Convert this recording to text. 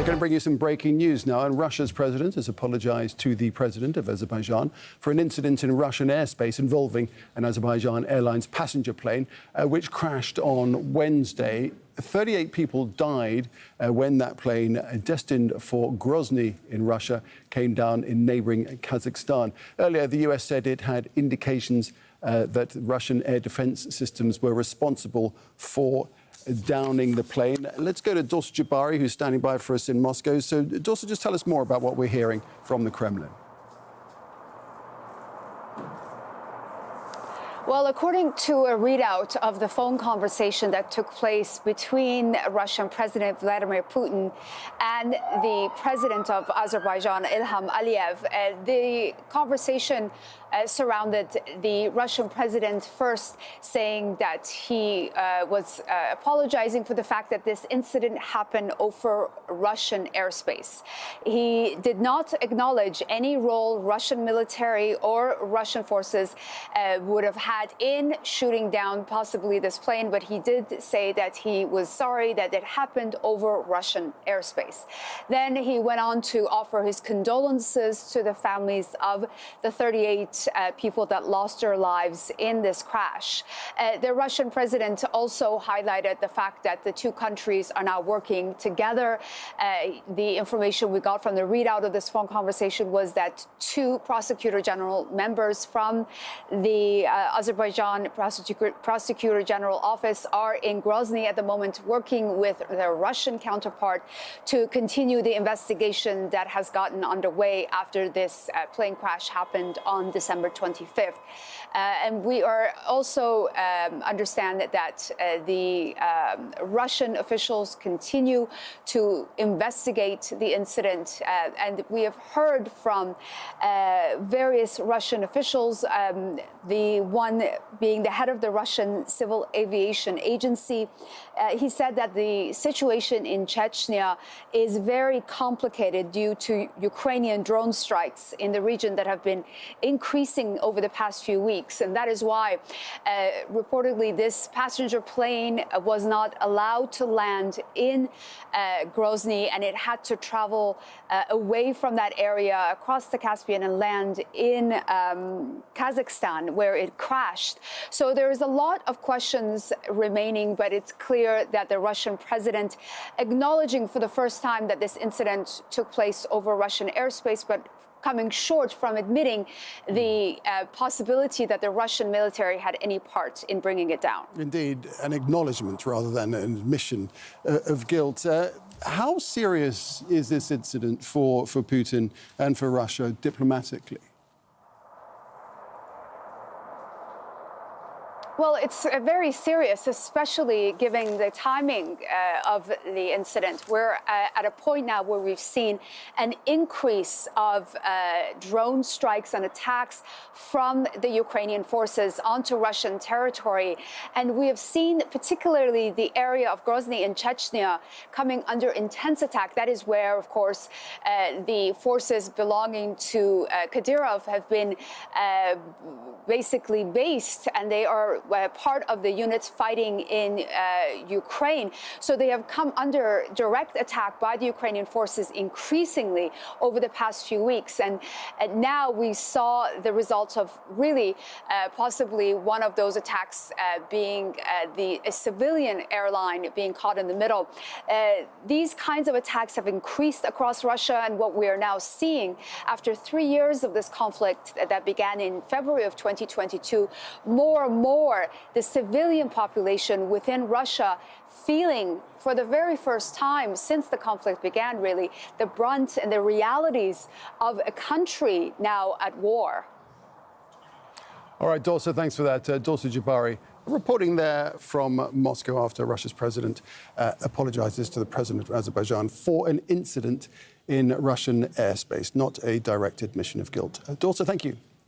I'm going to bring you some breaking news now. And Russia's president has apologised to the president of Azerbaijan for an incident in Russian airspace involving an Azerbaijan Airlines passenger plane, which crashed on Wednesday. 38 people died when that plane, destined for Grozny in Russia, came down in neighbouring Kazakhstan. Earlier, the US said it had indications that Russian air defence systems were responsible for downing the plane. Let's go to Dorsa Jabbari, who's standing by for us in Moscow. So, Dorsa, just tell us more about what we're hearing from the Kremlin. Well, according to a readout of the phone conversation that took place between Russian President Vladimir Putin and the president of Azerbaijan, Ilham Aliyev, the conversation surrounded the Russian president first saying that he was apologizing for the fact that this incident happened over Russian airspace. He did not acknowledge any role Russian military or Russian forces would have had in shooting down possibly this plane, but he did say that he was sorry that it happened over Russian airspace. Then he went on to offer his condolences to the families of the 38 people that lost their lives in this crash. The Russian president also highlighted the fact that the two countries are now working together. The information we got from the readout of this phone conversation was that two Prosecutor General members from the Azerbaijan Prosecutor General Office are in Grozny at the moment, working with their Russian counterpart to continue the investigation that has gotten underway after this plane crash happened on December 25th. And we are also understand that the Russian officials continue to investigate the incident. And we have heard from various Russian officials, the one being the head of the Russian Civil Aviation Agency. He said that the situation in Chechnya is very complicated due to Ukrainian drone strikes in the region that have been increasing over the past few weeks. And that is why, reportedly, this passenger plane was not allowed to land in Grozny, and it had to travel away from that area across the Caspian and land in Kazakhstan, where it crashed. So there is a lot of questions remaining, but it's clear that the Russian president, acknowledging for the first time that this incident took place over Russian airspace, but coming short from admitting the possibility that the Russian military had any part in bringing it down. Indeed, an acknowledgement rather than an admission of guilt. How serious is this incident for Putin and for Russia diplomatically? Well, it's very serious, especially given the timing of the incident. We're at a point now where we've seen an increase of drone strikes and attacks from the Ukrainian forces onto Russian territory. And we have seen particularly the area of Grozny in Chechnya coming under intense attack. That is where, of course, the forces belonging to Kadyrov have been basically based, and they are part of the units fighting in Ukraine. So they have come under direct attack by the Ukrainian forces increasingly over the past few weeks. And now we saw the results of really possibly one of those attacks being a civilian airline being caught in the middle. These kinds of attacks have increased across Russia, and what we are now seeing after 3 years of this conflict that began in February of 2022, more and more the civilian population within Russia feeling for the very first time since the conflict began, really, the brunt and the realities of a country now at war. All right, Dorsa, thanks for that. Dorsa Jabbari reporting there from Moscow after Russia's president apologizes to the president of Azerbaijan for an incident in Russian airspace, not a direct admission of guilt. Dorsa, thank you.